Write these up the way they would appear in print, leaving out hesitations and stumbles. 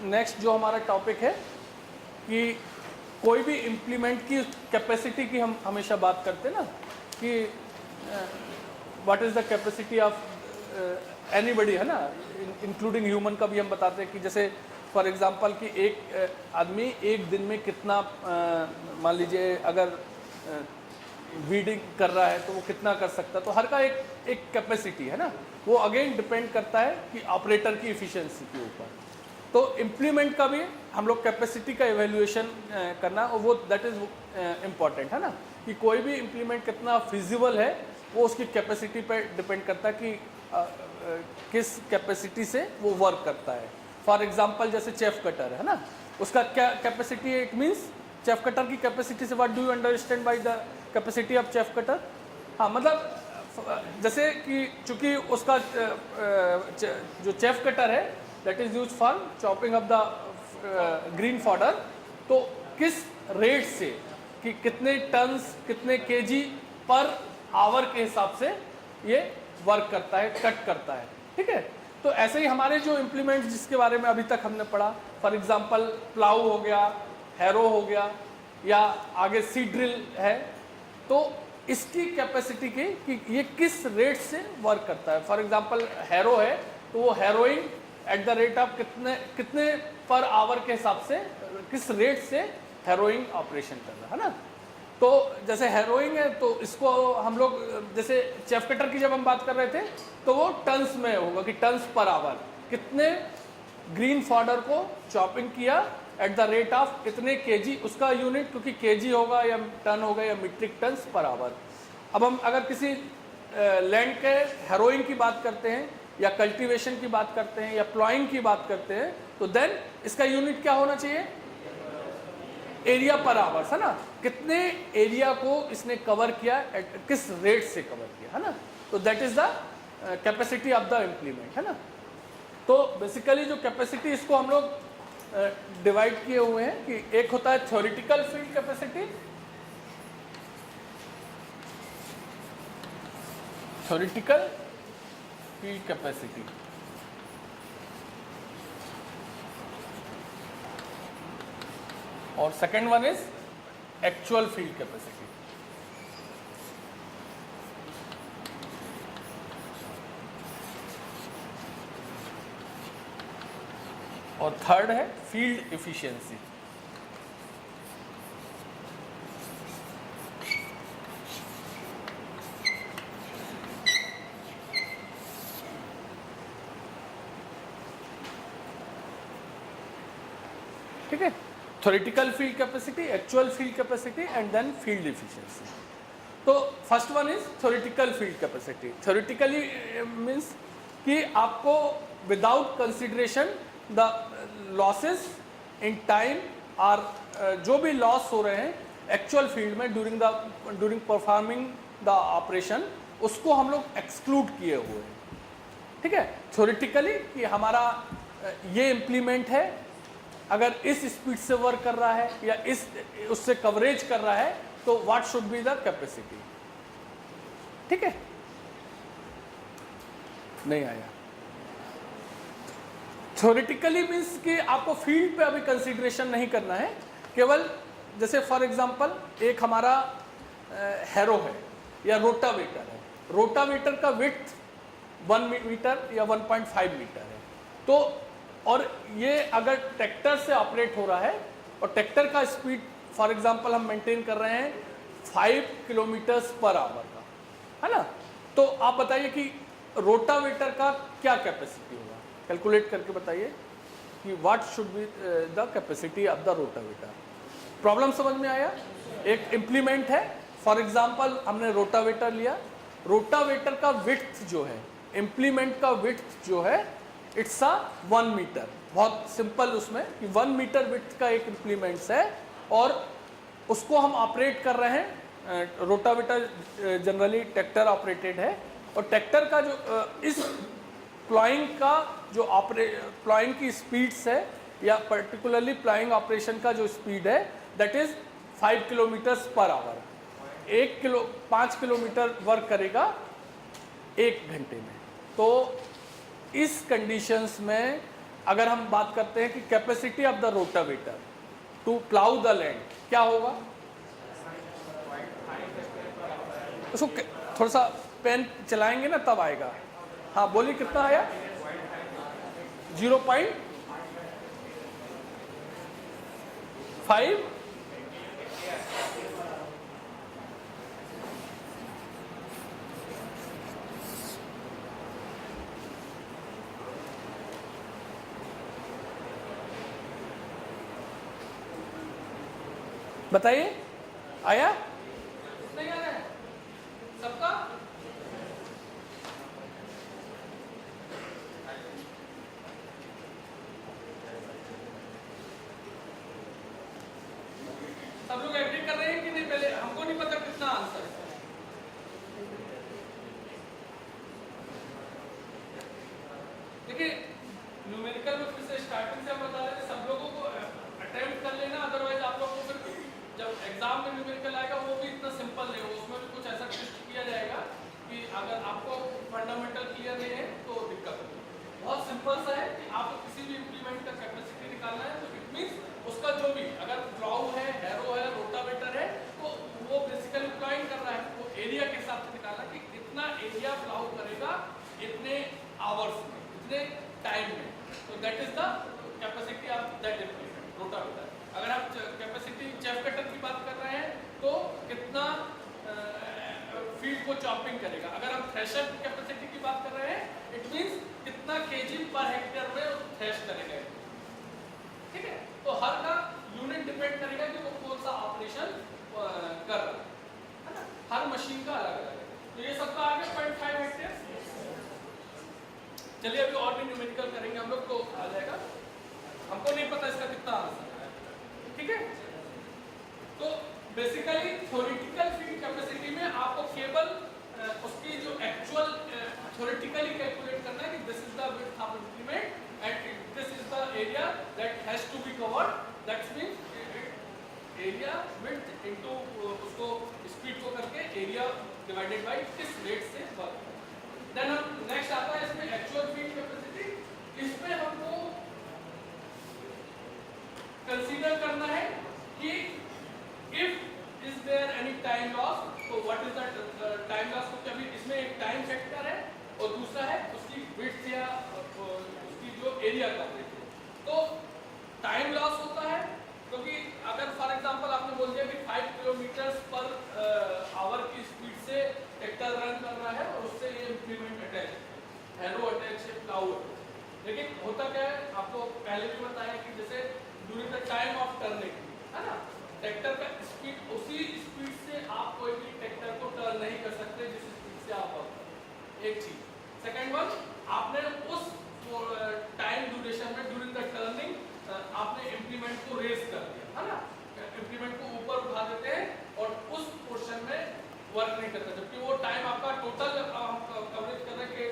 Next जो हमारा topic है कि कोई भी इम्प्लीमेंट की कैपेसिटी की हम हमेशा बात करते हैं ना कि what is the capacity of anybody, है ना, इंक्लूडिंग ह्यूमन का भी हम बताते हैं कि जैसे फॉर एग्जांपल कि एक आदमी एक दिन में कितना मान लीजिए अगर वीडिंग कर रहा है तो वो कितना कर सकता है, तो हर का एक कैपेसिटी है ना, वो अगेन डिपेंड करता है कि ऑपरेटर की इफ़िशियंसी के ऊपर। तो इम्प्लीमेंट का भी हम लोग कैपेसिटी का इवेल्युएशन करना, और वो दैट इज़ इम्पॉर्टेंट, है ना, कि कोई भी इम्प्लीमेंट कितना फिजिबल है वो उसकी कैपेसिटी पर डिपेंड करता है कि किस कैपेसिटी से वो वर्क करता है। फॉर एग्जांपल जैसे चेफ कटर है ना, उसका क्या कैपेसिटी है, इट मीन्स चेफ कटर की कैपेसिटी से what do you understand by the capacity of chef cutter. हाँ, मतलब जैसे कि चूँकि उसका जो चेफ कटर है that is use for chopping of the green fodder, तो किस रेट से कि कितने टन्स कितने केजी पर आवर के हिसाब से ये वर्क करता है, कट करता है, ठीक है। तो ऐसे ही हमारे जो इम्प्लीमेंट जिसके बारे में अभी तक हमने पढ़ा, फॉर एग्जांपल प्लाऊ हो गया, हैरो हो गया, या आगे सीड ड्रिल है, तो इसकी कैपेसिटी की कि ये किस रेट से वर्क करता है। फॉर एग्जांपल हैरो है तो वो harrowing at the rate of कितने पर आवर के हिसाब से किस रेट से हैरोइंग ऑपरेशन कर रहा है ना। तो जैसे हैरोइंग है तो इसको हम लोग जैसे चेफ कटर की जब हम बात कर रहे थे तो वो टन्स में होगा कि टन्स पर आवर कितने ग्रीन फॉडर को चॉपिंग किया एट द रेट ऑफ इतने केजी, उसका यूनिट क्योंकि केजी होगा या टन होगा या मीट्रिक टन्स पर आवर। अब हम अगर किसी लैंड के हैरोइंग की बात करते हैं या कल्टीवेशन की बात करते हैं या प्लॉइंग की बात करते हैं तो देन इसका यूनिट क्या होना चाहिए, एरिया पर आवर्स, है ना, कितने एरिया को इसने कवर किया, किस रेट से कवर किया, है ना। तो that is the capacity of the implement, है ना। तो बेसिकली जो कैपेसिटी इसको हम लोग डिवाइड किए हुए हैं कि एक होता है theoretical field capacity, theoretical field capacity, और second one is actual field capacity. और थर्ड है फील्ड इफिशिएंसी। ठीक है, theoretical field capacity, actual field capacity and then field efficiency. तो first one is theoretical field capacity. Theoretically means कि आपको without consideration the losses in time और जो भी लॉस हो रहे हैं एक्चुअल फील्ड में ड्यूरिंग परफॉर्मिंग द ऑपरेशन, उसको हम लोग एक्सक्लूड किए हुए हैं, ठीक है। थ्योरेटिकली कि हमारा ये इम्प्लीमेंट है, अगर इस स्पीड से वर्क कर रहा है या इस उससे कवरेज कर रहा है तो what should be the capacity, ठीक है। नहीं आया। थ्योरेटिकली मीन्स कि आपको फील्ड पे अभी कंसीडरेशन नहीं करना है, केवल जैसे फॉर एग्जांपल एक हमारा हैरो है या रोटावेटर है, रोटावेटर का विड्थ 1 मीटर या 1.5 मीटर है, तो और ये अगर ट्रैक्टर से ऑपरेट हो रहा है और ट्रैक्टर का स्पीड फॉर एग्जांपल हम मेंटेन कर रहे हैं 5 किलोमीटर्स पर आवर का, है ना। तो आप बताइए कि रोटावेटर का क्या कैपेसिटी होगा, कैलकुलेट करके बताइए कि what should be the capacity of the rotavator. Problem समझ में आया। एक इम्प्लीमेंट है, फॉर एग्जांपल हमने रोटावेटर लिया, रोटावेटर का विड्थ जो है, इम्प्लीमेंट का विड्थ जो है इट्स अ 1 मीटर, बहुत सिंपल उसमें कि 1 मीटर विड्थ का एक इम्प्लीमेंट्स है और उसको हम ऑपरेट कर रहे हैं। रोटावेटर जनरली ट्रैक्टर ऑपरेटेड है और ट्रैक्टर का जो इस प्लॉइंग का जो प्लॉइंग की स्पीड्स है या पर्टिकुलरली प्लॉइंग ऑपरेशन का जो स्पीड है that is 5 kilometres per hour. 5 kilometre work करेगा 1 घंटे में। तो इस कंडीशंस में अगर हम बात करते हैं कि capacity of the rotavator to plough the land, क्या होगा? उसको थोड़ा सा पेन चलाएंगे ना तब आएगा। हाँ बोलिए, कितना आया? 0.5। बताइए, आया? नहीं आ रहा है सबका? सब लोग एग्री कर रहे हैं कि नहीं? पहले हमको नहीं पता कितना आंसर है। देखिए न्यूमेरिकल में फिर से स्टार्टिंग से हम बता रहे थे, सब लोगों को अटेम्प्ट कर लेना, अदरवाइज आप लोगों को फिर जब एग्जाम में न्यूमेरिकल आएगा वो भी इतना सिंपल नहीं होगा, उसमें भी कुछ ऐसा टेस्ट किया जाएगा कि अगर आपको फंडामेंटल क्लियर नहीं है तो दिक्कत होगी। बहुत सिंपल सा है कि आपको किसी भी इम्प्लीमेंट का कैपेसिटी निकालना है, तो इट मीन्स उसका जो भी, अगर प्लाउ है, हैरो है, रोटावेटर है, तो वो बेसिकली प्लाइंग कर रहा है, वो एरिया के हिसाब से निकालना कि इतना एरिया प्लाउ करेगा इतने आवर्स में, इतने टाइम में, तो that is the capacity of that implement rotavator. अगर आप कैपेसिटी चेफ कटर की बात कर रहे हैं तो कितना फील्ड को चॉपिंग करेगा। अगर हम थ्रेशर की कैपेसिटी की बात कर रहे हैं, इट मींस कितना केजी पर हेक्टेयर में थ्रेश करेगा, ठीक है? तो हर का यूनिट डिपेंड करेगा कि वो कौन सा ऑपरेशन कर रहा है ना, हर मशीन का अलग अलग है। तो ये सबका आ गया 0.5 हेक्टेयर। चलिए अभी और भी न्यूमेरिकल करेंगे हम लोग, तो आ जाएगा। हमको नहीं पता इसका कितना आंसर है, ठीक है? तो बेसिकली थ्योरेटिकल फील्ड कैपेसिटी में आपको केवल उसकी जो एक्चुअल थ्योरेटिकली कैलकुलेट करना है कि this is the width of implement and this is the area that has to be covered, that means area width into उसको स्पीड को करके एरिया डिवाइडेड बाय किस रेट से वर्क। देन हम next आता है इसमें एक्चुअल फील्ड कैपेसिटी। इसमें हमको कंसीडर करना है कि if is there any time loss, तो what is the time loss, क्योंकि अभी इसमें एक टाइम फैक्टर है और दूसरा है उसकी विड्थ या उसकी जो एरिया कवरेज है। तो टाइम लॉस होता है क्योंकि अगर फॉर एग्जांपल आपने बोल दिया कि 5 किलोमीटर पर आवर की स्पीड से ट्रैक्टर रन कर रहा है और उससे ये इंप्लीमेंट अटैच है, हैरो अटैच है, प्लाउ अटैच। लेकिन होता क्या है, आपको पहले भी बताया कि जैसे during the time of turning, है ना, ट्रैक्टर का स्पीड, उसी स्पीड से आप कोई भी ट्रैक्टर को टर्न नहीं कर सकते जिस स्पीड से आप वर्क करते हैं, एक चीज। सेकंड वन, आपने उस टाइम ड्यूरेशन में ड्यूरिंग द टर्निंग आपने इंप्लीमेंट को रेज कर दिया, है ना, इंप्लीमेंट को ऊपर उठा देते हैं और उस पोर्शन में वर्क नहीं करता, जबकि वो टाइम आपका टोटल कवरेज कर रहे हैं कि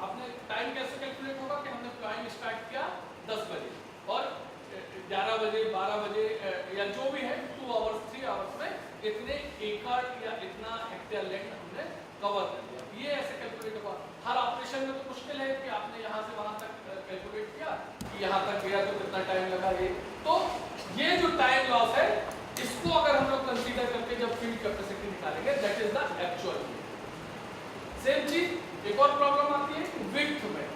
आपने टाइम कैसे कैलकुलेट होगा कि हमने प्लाइंग स्टार्ट किया 10 बजे और 11 बजे 12 बजे या जो भी है 2 आवर्स 3 आवर्स में इतने एकड़ या इतना हेक्टेयर लैंड हमने कवर कर दिया। ये ऐसे कैलकुलेट होगा। हर ऑपरेशन में तो मुश्किल है कि आपने यहाँ से वहाँ तक कैलकुलेट किया कि यहाँ तक गया तो कितना टाइम लगा। ये तो ये जो टाइम लॉस है इसको अगर हम लोग कंसीडर करके जब फील्ड कैपेसिटी निकालेंगे, that is the actual. Same चीज एक और प्रॉब्लम आती है विड्थ में।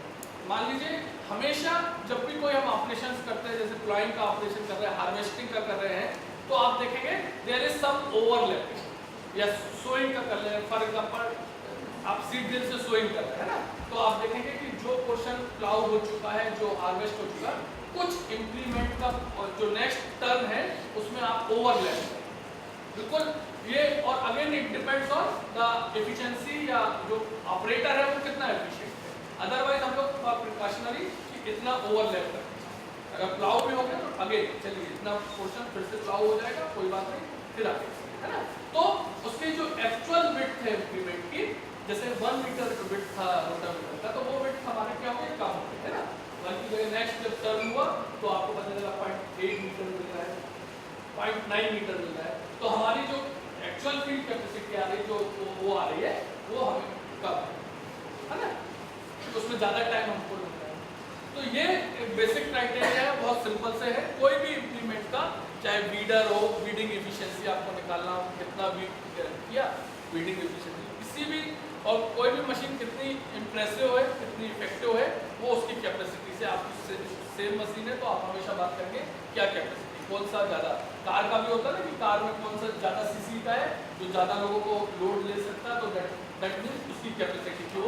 मान लीजिए हमेशा जब भी कोई हम ऑपरेशंस करते हैं, जैसे प्लाइंग का ऑपरेशन कर रहे हैं, हार्वेस्टिंग का कर रहे हैं, तो आप देखेंगे देयर इज सम ओवरलैपिंग या सोइंग का कर रहे हैं। फॉर एग्जांपल आप सीड ड्रिल से सोइंग कर रहे हैं ना, तो आप देखेंगे कि जो पोर्शन प्लाउ हो चुका है, जो हार्वेस्ट हो चुका है, कुछ इंप्लीमेंट का जो नेक्स्ट टर्न है उसमें आप ओवरलैप करें बिल्कुल ये। और again it depends on the efficiency या जो ऑपरेटर है वो कितना एफिशिएंट है। अदरवाइज हम लोग प्रिकॉशनरी कि इतना ओवरलैप करें। अगर प्लाउ में हो गया तो अगेन चलिए इतना पोर्शन फिर से प्लाउ हो जाएगा, कोई बात नहीं, फिर आगे, है ना। तो उसकी जो एक्चुअल विड्थ है इंप्लीमेंट की, जैसे 1 मीटर विड्थ था रोटावेटर का, तो वो विड्थ हमारे क्या हो गया, कम हो गया, है ना। बाकी जगह नेक्स्ट जब टर्न हुआ तो आपको पता चला 0.8 मीटर मिल रहा है, 0.9 मीटर मिल रहा है। तो हमारी जो एक्चुअल फील्ड कैपेसिटी आ रही, जो वो आ रही है, वो हमें कम है ना, तो उसमें ज़्यादा टाइम हमको लग रहा है। तो ये बेसिक क्राइटेरिया है, बहुत सिंपल से है। कोई भी इम्प्लीमेंट का, चाहे वीडर हो, वीडिंग एफिशिएंसी आपको निकालना हो, कितना वीड किया, वीडिंग एफिशिएंसी किसी भी, और कोई भी मशीन कितनी इम्प्रेसिव है, कितनी इफेक्टिव है, वो उसकी कैपेसिटी से। आप सेम मशीन है तो आप हमेशा बात करेंगे क्या कैपेसिटी, कौन सा ज़्यादा। कार का भी होता है ना कि कार में कौन सा ज़्यादा सीसी का है, जो ज़्यादा लोगों को लोड ले सकता है, तो दैट मीन्स उसकी कैपेसिटी जो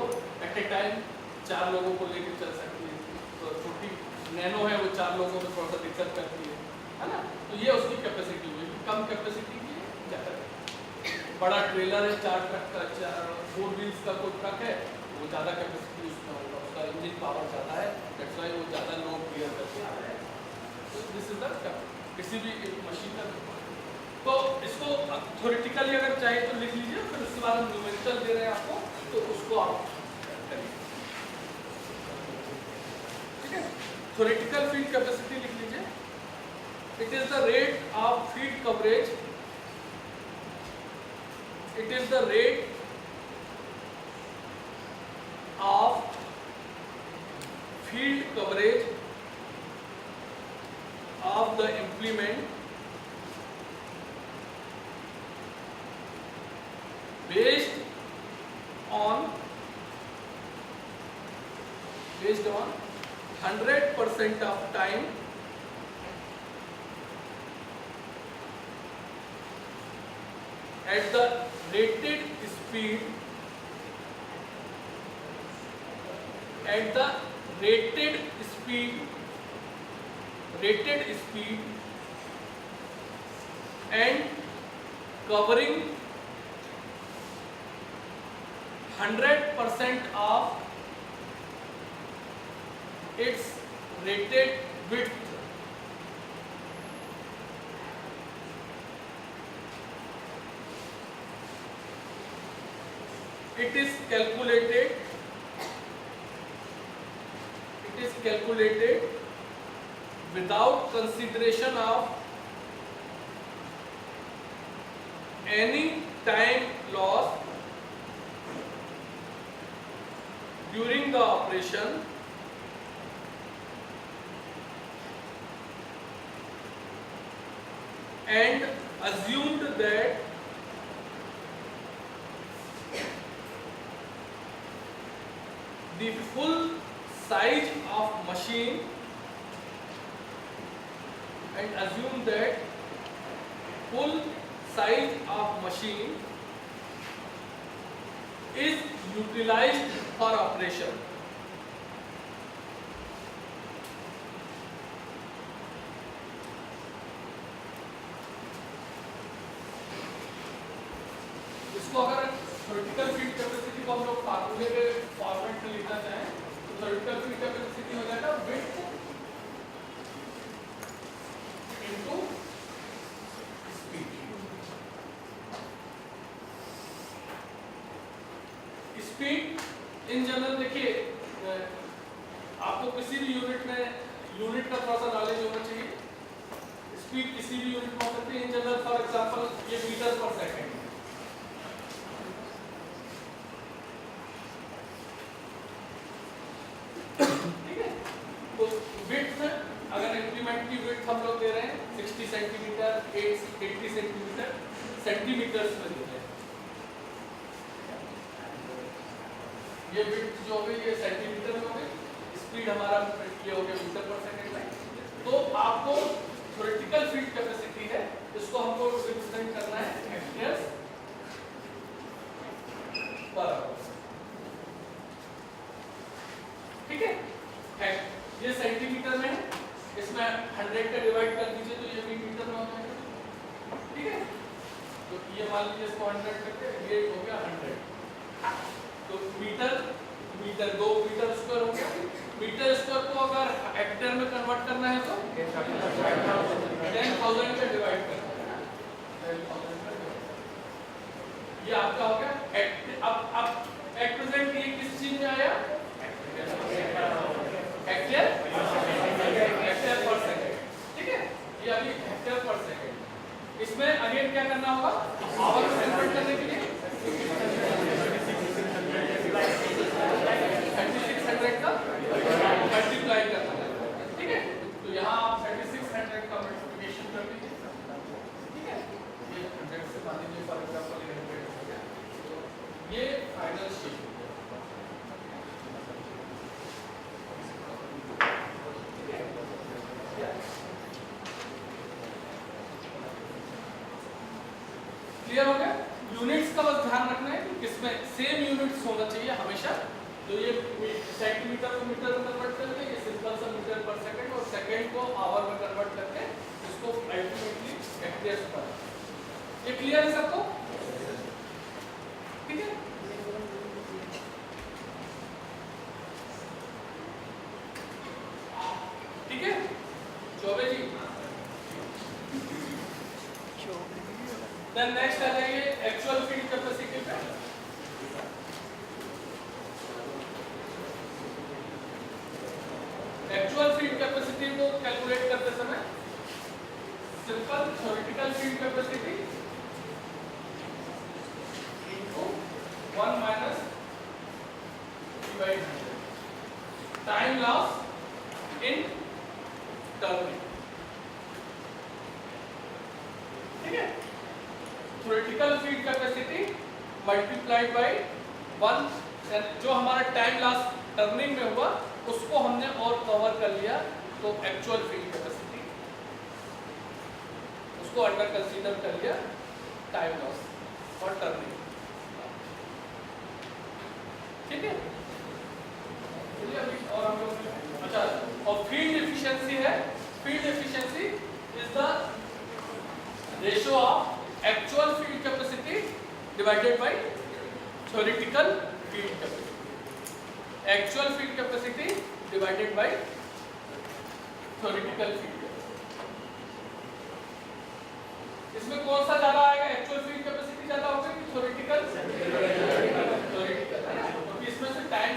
एट ए टाइम 4 लोगों को लेकर चल सकती है। तो छोटी नैनो है वो 4 लोगों में थोड़ा सा दिक्कत करती है ना। तो ये उसकी कैपेसिटी हुई। कम कैपेसिटी की है, ज़्यादा। बड़ा ट्रेलर है, 4 ट्रक का, 4 व्हील्स का कोई ट्रक है, वो ज़्यादा कैपेसिटी उसमें होगा, उसका इंजन पावर ज़्यादा है, दैट्स वाई वो ज़्यादा लोड क्लियर करके आ रहा है। तो दिस इज द किसी भी मशीन का। तो इसको थ्योरेटिकली अगर चाहे तो लिख लीजिए, फिर उसके बाद हम न्यूमेरिकल दे रहे हैं आपको, तो उसको आप करिए। ठीक है, थ्योरेटिकल फीड कैपेसिटी लिख लीजिए। It is the rate of feed coverage, it is the rate of field coverage of the implement based on 100% of time at the rated speed, at the rated speed and covering 100% of its rated width. It is calculated without consideration of any time loss during the operation and assumed that the full size of machine is utilized for operation. इसको अगर theoretical feed capacity को हम लोग फार्मूले के format में लिखना चाहें तो थ्योरेटिकल फीड कैपेसिटी हो जाएगा width into speed. In general देखिए, आपको किसी भी यूनिट का थोड़ा सा नॉलेज होना चाहिए। स्पीड किसी भी यूनिट में हो सकती है। इन जनरल फॉर एग्जांपल ये मीटर पर सेकंड, ठीक है। तो विड्थ में अगर इंक्रीमेंट की विड्थ हम लोग दे रहे हैं 60 सेंटीमीटर, 80 सेंटीमीटर, सेंटीमीटर्स में दे रहे हैं। ये विड्थ जो हो गई ये सेंटीमीटर में हो गई, स्पीड हमारा ये हो गया मीटर पर सेकंड में। तो आपको थ्योरेटिकल फीड कैपेसिटी है, इसको हमको रिप्रेजेंट करना है हेक्टेयर्स पर आवर। ठीक है, ये सेंटीमीटर में है, इसमें 100 का डिवाइड कर दीजिए तो ये भी मीटर में हो जाएगा। ठीक है, तो ये मान लीजिए इसको 100 करके ये हो गया 100, तो मीटर 2 मीटर स्क्वायर हो गया। मीटर स्क्वायर को अगर हेक्टेयर में कन्वर्ट करना है तो 10,000 का डिवाइड करना है। 10,000 का ये आपका हो गया। अब एट प्रेजेंट ये किस चीज में आया? हेक्टेयर पर सेकंड। ठीक है, ये अभी हेक्टेयर पर सेकंड। इसमें अगेन क्या करना होगा? आवर में कन्वर्ट करने के लिए 3600 का मल्टीप्लाई करना फाइनल शेप हो गया। क्लियर हो गया? यूनिट्स का बस ध्यान रखना है कि इसमें सेम यूनिट्स होना चाहिए हमेशा। तो ये सेंटीमीटर को मीटर में कन्वर्ट करके, ये सिंपल सा मीटर पर सेकंड, और सेकंड को आवर में कन्वर्ट करके इसको अल्टीमेटली हेक्टेयर्स पर। ये क्लियर है सबको? ठीक है? ठीक है चौबे जी। देन नेक्स्ट आ जाइए एक्चुअल फील्ड कैपेसिटी पे। एक्चुअल फील्ड कैपेसिटी को कैलकुलेट करते समय simple theoretical field capacity into 1 minus divide time loss in turning. ठीक है? Theoretical field capacity multiplied by 1, जो हमारा टाइम लॉस टर्निंग में हुआ उसको हमने और कवर कर लिया, तो एक्चुअल फील्ड कैपेसिटी उसको अंडर कंसीडर कर लिया टाइम लॉस और टर्निंग। ठीक है? चलिए अभी और हम लोग अच्छा, और फील्ड एफिशिएंसी है। Field efficiency is the ratio of actual field capacity divided by theoretical field capacity. Actual field capacity divided by theoretical field capacity. इसमें कौन सा ज्यादा आएगा? एक्चुअल फील्ड कैपेसिटी ज्यादा होगा कि थ्योरेटिकल? थ्योरेटिकल है ना, क्योंकि इसमें से टाइम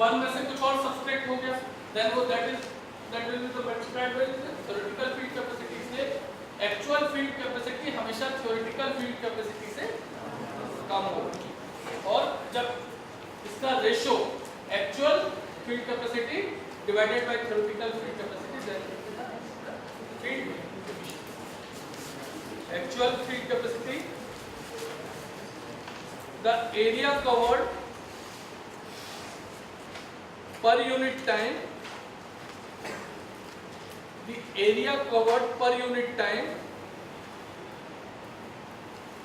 1 में से कुछ और सब्सट्रैक्ट हो गया, देन वो that will be the multiplied by theoretical field capacity. से एक्चुअल फील्ड कैपेसिटी हमेशा थ्योरेटिकल फील्ड कैपेसिटी से कम होगी, और जब इसका ratio actual field capacity divided by theoretical field capacity, then field actual field capacity, the area covered per unit time, the area covered per unit time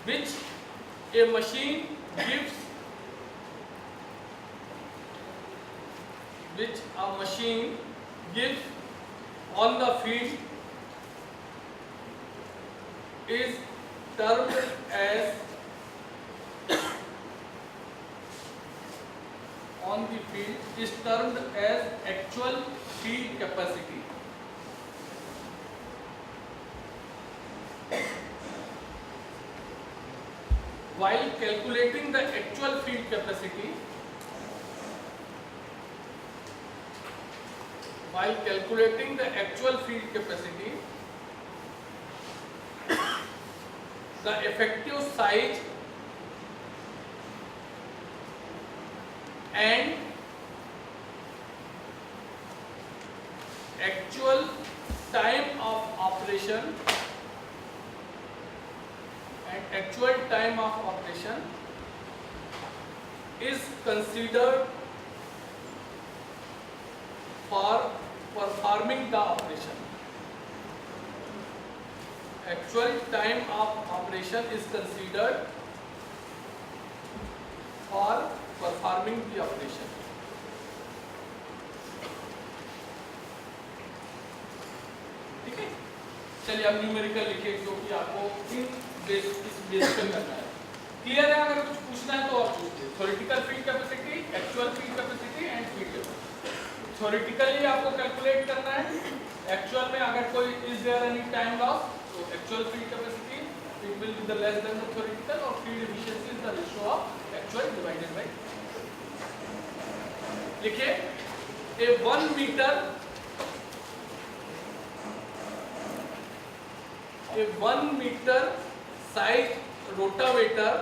which a machine gives, which a machine gives on the field is termed as on the field is termed as actual field capacity. While calculating the actual field capacity, the effective size and actual time of operation is considered for performing the operation. Actual time of operation is considered for performing the operation. ठीक है? चलिए अब numerical लिखिए, जो कि आपको इस base पे करना है। क्लियर है? अगर कुछ पूछना है तो आप पूछिए। Theoretical field capacity, actual field capacity and field capacity. Theoretically आपको कैलकुलेट करना है, एक्चुअल में अगर कोई is there any time loss, तो actual field capacity it will be the less than the theoretical, और field efficiency is the ratio of actual divided by. लिखिए, a 1 metre size rotavator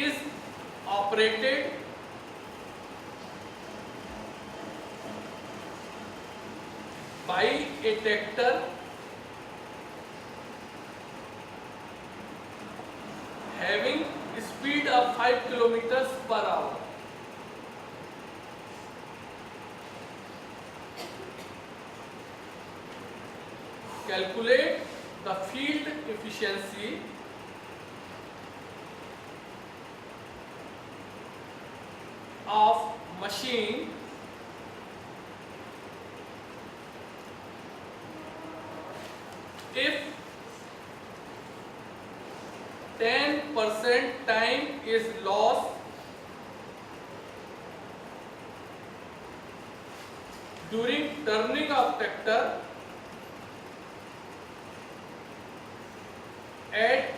is operated by a tractor 5 kilometers per hour. Calculate the field efficiency of machine if 10% time is lost during turning of tractor at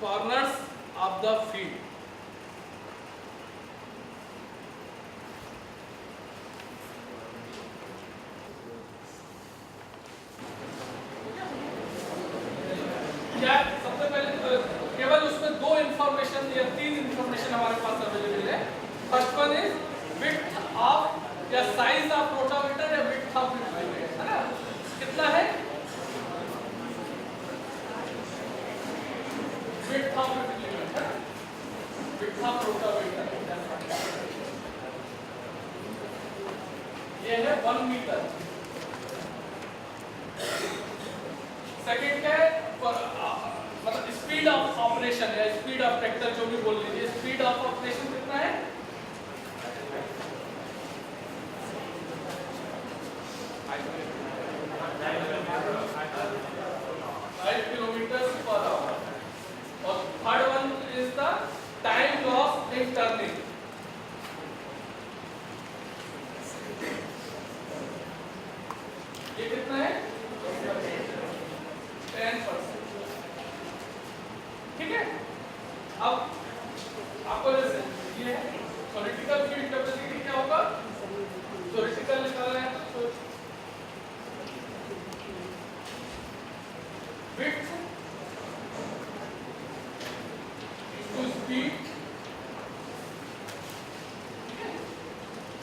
corners of the field. क्या सबसे पहले केवल उसमें दो information या तीन information हमारे पास available है. First one is width of या साइज ऑफ रोटावेटर या विड्थ ऑफ रोटावेटर, है ना, कितना है width of rotavator, width of rotavator ये है 1 मीटर. सेकंड क्या है, मतलब स्पीड ऑफ ऑपरेशन है, स्पीड ऑफ ट्रैक्टर जो भी बोल लीजिए, स्पीड ऑफ ऑपरेशन कितना है 5 किलोमीटर पर आवर. और third one is the time loss in turning. ये कितना है 10%. ठीक है. अब आपको जैसे ये थ्योरेटिकल फील्ड कैपेसिटी क्या होगा, थ्योरेटिकल निकालना है तो width into speed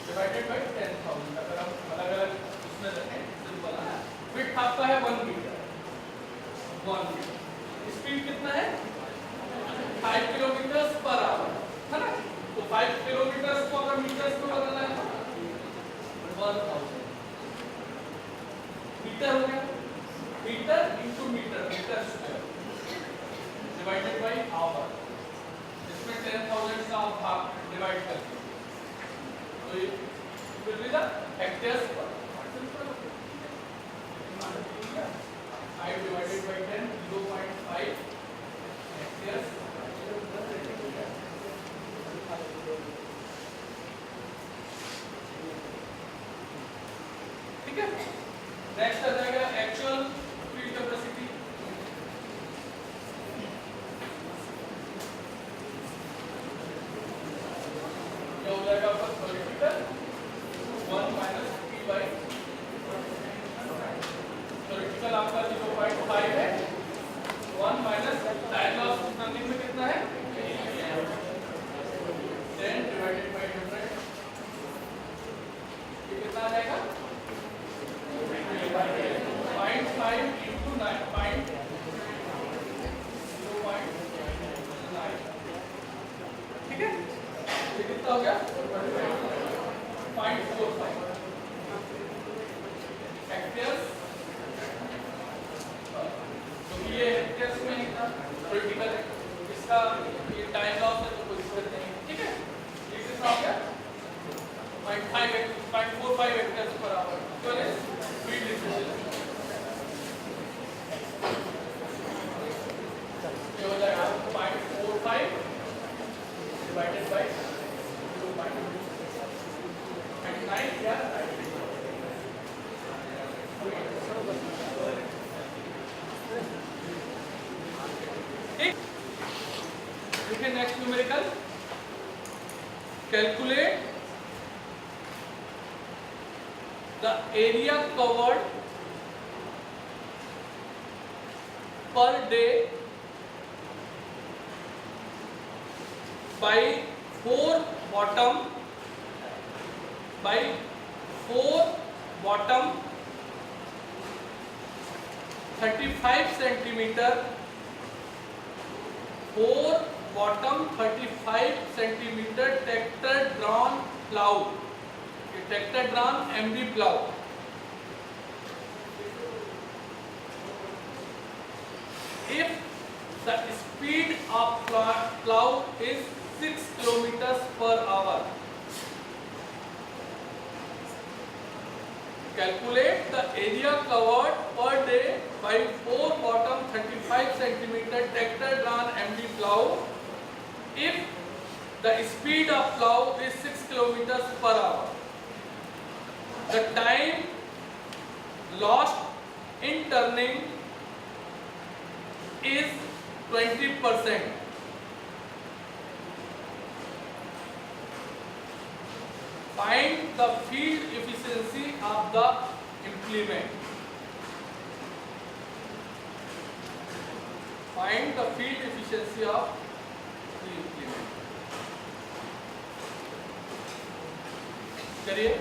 divided by 10,000. अगर हम अलग-अलग उसमें रखें सिंपल है. विड्थ आपका है 1 मीटर, 1 मीटर. स्पीड कितना है 5 किलोमीटर पर आवर, है ना. तो 5 किलोमीटर को अगर मीटर्स में बदलना है तो 1000 मीटर हो गया. Meter into meter, meter square divided by hour. इसमें 10,000 का भाग डिवाइड कर दिया तो ये विल बी द हेक्टेयर्स पर. 5 divided by 10, 0.5 hectares. ठीक है. नेक्स्ट आ जाएगा एक्चुअल फील्ड कैपेसिटी. क्या हो जाएगा आपका theoretical 1 minus P by theoretical आपका 0.5 है. 1 माइनस टाइम लॉस टर्निंग में कितना है 10 डिवाइडेड बाय 100. ये कितना आ जाएगा 0.5 into 9, 0.9. ठीक है. ये कितना हो गया 0.45 हेक्टेयर्स. ये हेक्टेयर्स में ही था थ्योरेटिकल है. इसका ये टाइम लॉस है तो कोई दिक्कत नहीं. ठीक है. ये कितना हो गया 0.45 हेक्टेयर्स पर आवर. तो ये फील्ड एफिशिएंसी ये हो जाएगा 0.45 डिवाइडेड बाय 0.9 या देखिए. Next numerical, calculate the area covered per day by 4 bottom 35 centimeter 4 bottom 35 centimeter tractor drawn plow, tractor drawn MB plow. If the speed of plow is 6 kilometers per hour, calculate the area covered per day by 4 bottom 35 centimeter tractor drawn MB plow if the speed of plow is 6 kilometers per hour. The time lost in turning is 20%. Find the field efficiency of the implement. Find the field efficiency of the implement. करिए.